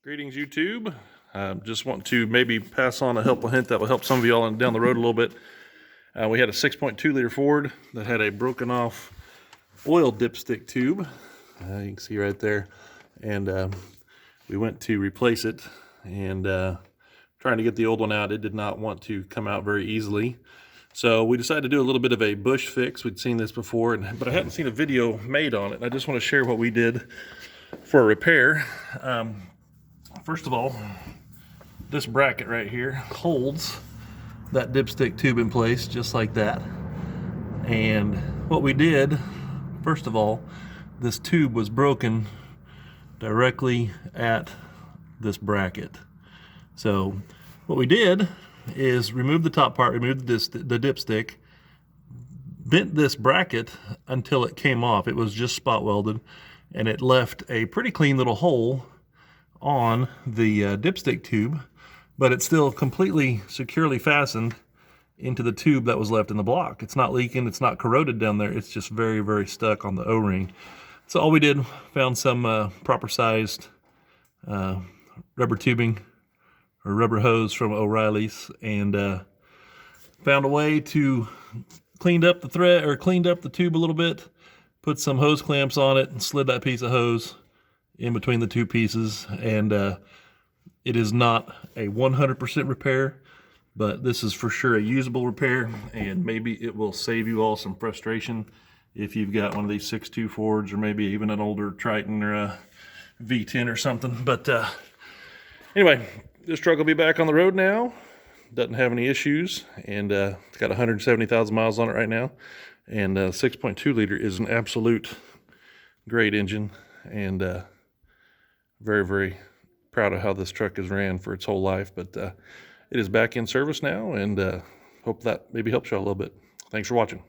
Greetings, YouTube. Just want to maybe pass on a helpful hint that will help some of you all down the road a little bit. We had a 6.2 liter Ford that had a broken off oil dipstick tube. You can see right there. And we went to replace it and trying to get the old one out. It did not want to come out very easily. So we decided to do a little bit of a bush fix. We'd seen this before, but I hadn't seen a video made on it. I just want to share what we did for a repair. First of all, this bracket right here holds that dipstick tube in place just like that. And what we did, first of all, this tube was broken directly at this bracket. So what we did is remove the top part, remove the dipstick, bent this bracket until it came off. It was just spot welded, and it left a pretty clean little hole on the dipstick tube, but it's still completely securely fastened into the tube that was left in the block. It's not leaking, it's not corroded down there, it's just very, very stuck on the O-ring. So all we did, found some proper sized rubber tubing or rubber hose from O'Reilly's, and found a way to cleaned up the tube a little bit, put some hose clamps on it and slid that piece of hose in between the two pieces. And it is not a 100% repair, but this is for sure a usable repair, and maybe it will save you all some frustration if you've got one of these 6.2 Fords or maybe even an older Triton or a V10 or something. But anyway, this truck will be back on the road now. Doesn't have any issues, and it's got 170,000 miles on it right now. And 6.2 liter is an absolute great engine, and very, very proud of how this truck has ran for its whole life. But it is back in service now, and hope that maybe helps you out a little bit. Thanks for watching.